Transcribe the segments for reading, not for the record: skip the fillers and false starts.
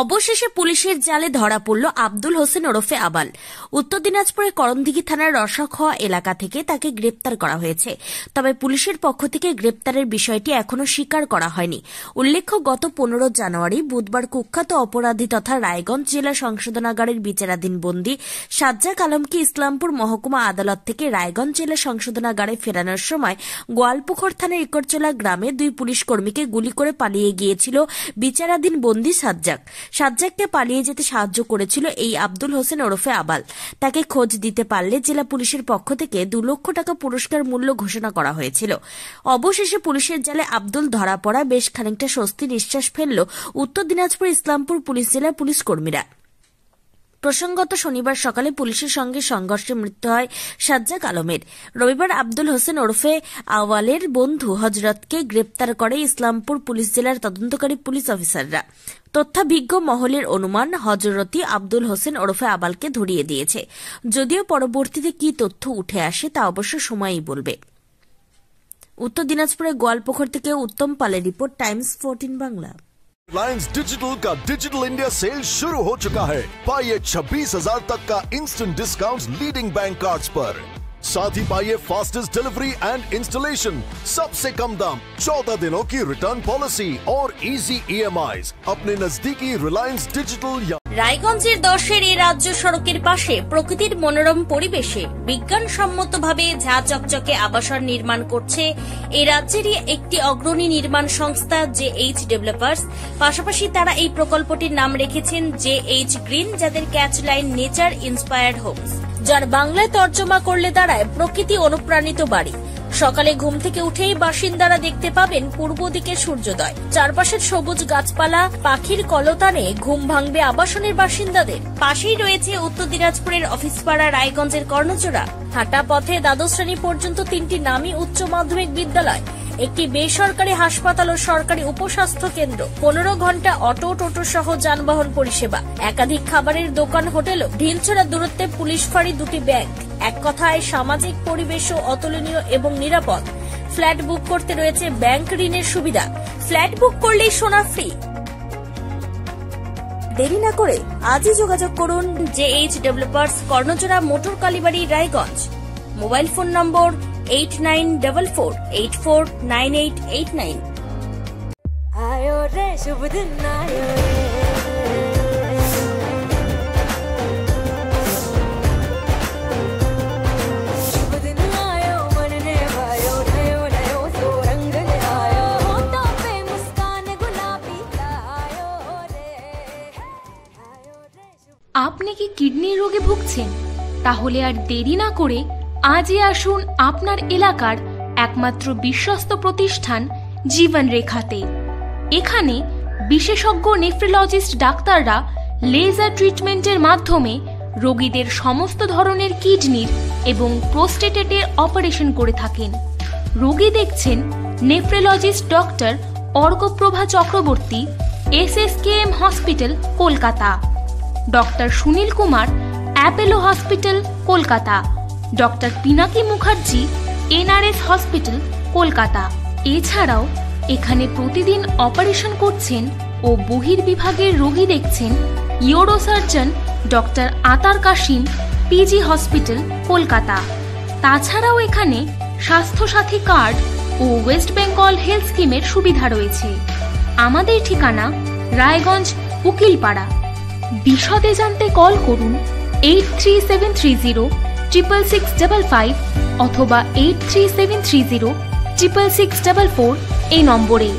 অবশেষে পুলিশের জালে ধরা পড়ল আব্দুল হোসেন ওরফে আবাল। উত্তর দিনাজপুরের করণদিঘি থানার রসাখোয়া এলাকা থেকে তাকে গ্রেপ্তার করা হয়েছে। তবে পুলিশের পক্ষ থেকে গ্রেপ্তারের বিষয়টি এখনও স্বীকার করা হয়নি। উল্লেখ্য, গত 15 জানুয়ারি বুধবার কুখ্যাত অপরাধী তথা রায়গঞ্জ জেলা সংশোধনাগারের বিচারাধীন বন্দী সাজ্জাক আলমকে ইসলামপুর মহকুমা আদালত থেকে রায়গঞ্জ জেলা সংশোধনাগারে ফেরানোর সময় গোয়ালপুখর থানার ইকরচলা গ্রামে 2 পুলিশ কর্মীকে গুলি করে পালিয়ে গিয়েছিল বিচারাধীন বন্দী সাজ্জাককে পালিয়ে যেতে সাহায্য করেছিল এই আব্দুল হোসেন ওরফে আবাল। তাকে খোঁজ দিতে পারলে জেলা পুলিশের পক্ষ থেকে 2 লক্ষ টাকা পুরস্কার মূল্য ঘোষণা করা হয়েছিল। অবশেষে পুলিশের জালে আব্দুল ধরা পড়া বেশ খানিকটা স্বস্তি নিঃশ্বাস ফেলল উত্তর দিনাজপুর ইসলামপুর পুলিশ জেলার পুলিশ কর্মীরা। প্রসঙ্গত, শনিবার সকালে পুলিশের সঙ্গে সংঘর্ষে মৃত্যু হয় সাজ্জাক আলমের। রবিবার আব্দুল হোসেন ওরফে আওয়ালের বন্ধু হজরতকে গ্রেপ্তার করে ইসলামপুর পুলিশ জেলার তদন্তকারী পুলিশ অফিসাররা। তথ্যাভিজ্ঞ মহলের অনুমান, হজরতই আব্দুল হোসেন ওরফে আবালকে ধরিয়ে দিয়েছে। যদিও পরবর্তীতে কি তথ্য উঠে আসে তা অবশ্য সময়ই বলবে। উত্তর দিনাজপুরের গোয়ালপুখর থেকে উত্তম পালের report, times 14 Bangla. Reliance digital का डिजिटल इंडिया सेल शुरू हो चुका है। पाइए 26,000 तक का instant discount leading bank cards पर। साथ ही पाइए फास्टेस्ट डिलीवरी एंड इंस्टॉलेशन, सबसे कम दाम, 14 दिनों की रिटर्न पॉलिसी और इजी EMIs अपने नजदीकी रिलायंस डिजिटल। রায়গঞ্জের 10-এর এই রাজ্য সড়কের পাশে প্রকৃতির মনোরম পরিবেশে বিজ্ঞানসম্মতভাবে ঝা চকচকে আবাসন নির্মাণ করছে এই রাজ্যেরই একটি অগ্রণী নির্মাণ সংস্থা JH ডেভেলপার্স। পাশাপাশি তারা এই প্রকল্পটির নাম রেখেছেন JH গ্রিন, যাদের catch line nature inspired homes, যার বাংলায় তর্জমা করলে দাঁড়ায় প্রকৃতি অনুপ্রাণিত বাড়ি। সকালে ঘুম থেকে উঠেই বাসিন্দারা দেখতে পাবেন পূর্ব দিকে সূর্যোদয়। চারপাশের সবুজ গাছপালা, পাখির কলতানে ঘুম ভাঙবে আবাসনের বাসিন্দাদের। পাশেই রয়েছে উত্তর দিনাজপুরের অফিসপাড়া রায়গঞ্জের কর্ণচূড়া। হাঁটা পথে দ্বাদশ শ্রেণী পর্যন্ত 3টি নামী উচ্চ মাধ্যমিক বিদ্যালয়, একটি বেসরকারি হাসপাতাল ও সরকারি উপস্বাস্থ্য কেন্দ্র, 15 ঘন্টা অটো টোটো সহ যানবাহন পরিষেবা, একাধিক খাবারের দোকান, হোটেলও, ঢিলছড়া দূরত্বে পুলিশ ফাঁড়ি, 2টি ব্যাংক। এক কথায় সামাজিক পরিবেশও অতুলনীয় এবং নিরাপদ। ফ্ল্যাট বুক করতে রয়েছে ব্যাংক ঋণের সুবিধা। ফ্ল্যাট বুক করলেই সোনা ফ্রি। দেরি না করে আজই যোগাযোগ করুন JH developers, Karnachura, motor Kalibari, Raiganj. Mobile phone number 8944849889। आयो रे शुभ दिन आयो रे, शुभ दिन आयो मन ने भायो, नयो नयो तो रंग ले आयो, होठों पे मुस्कान गुलाबी आयो रे, आयो रे। আপনি কি কিডনির রোগে ভুগছেন? তাহলে আর দেরি না করে আজই আসুন আপনার এলাকার একমাত্র বিশ্বস্ত প্রতিষ্ঠান জীবন রেখাতে। এখানে বিশেষজ্ঞ নেফ্রোলজিস্ট ডাক্তাররা লেজার ট্রিটমেন্টের মাধ্যমে রোগীদের সমস্ত ধরনের কিডনির এবং প্রোস্টেটের অপারেশন করে থাকেন। রোগী দেখছেন nephrologist doctor Arkaprava Chakraborty, SSKM hospital, Kolkata. Doctor Sunil Kumar, Apollo hospital, Kolkata. Doctor Pinaki Mukherjee, NRS hospital, Kolkata. এছাড়াও এখানে প্রতিদিন অপারেশন করছেন ও বহির্বিভাগের রোগী দেখছেন ইউরোসার্জন ডক্টর আতার কাশিম, PG হসপিটাল, কলকাতা। তাছাড়াও এখানে স্বাস্থ্যসাথী কার্ড ও ওয়েস্ট বেঙ্গল হেলথ স্কিমের সুবিধা রয়েছে। আমাদের ঠিকানা রায়গঞ্জ, উকিলপাড়া। বিশদে জানতে কল করুন 8373066655 অথবা 8373066644 এই নম্বরে।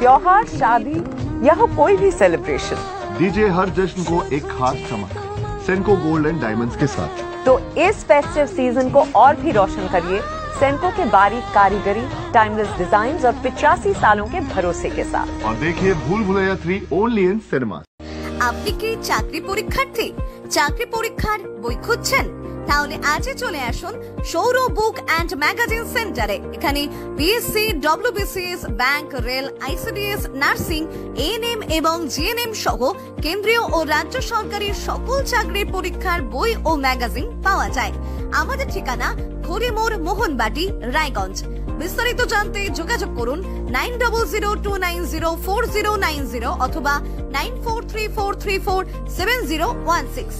त्योहार, शादी या हो कोई भी सेलिब्रेशन, दीजिए हर जश्न को एक खास चमक सेनको गोल्ड एंड डायमंड्स के साथ। तो इस फेस्टिव सीजन को और भी रोशन करिए सेंको के बारीक कारीगरी, टाइमलेस डिजाइन और 85 सालों के भरोसे के साथ। और देखिए भूल भुलैया 3 ओनली इन सिनेमा। আপনি কি চাকরি পরীক্ষার্থী? চাকরি পরীক্ষার বই খুঁজছেন? তাহলে আজই চলে আসুন সৌর বুক অ্যান্ড ম্যাগাজিন সেন্টারে। এখানে BSc, WBCS, bank, rail, ICDS, nursing, ANM এবং জিএনএম সহ কেন্দ্রীয় ও রাজ্য সরকারের সকল চাকরির পরীক্ষার বই ও ম্যাগাজিন পাওয়া যায়। আমাদের ঠিকানা খড়িমোড়, মোহনবাটি, রায়গঞ্জ। বিস্তারিত জানতে যোগাযোগ করুন 9002904090 অথবা 9434347016।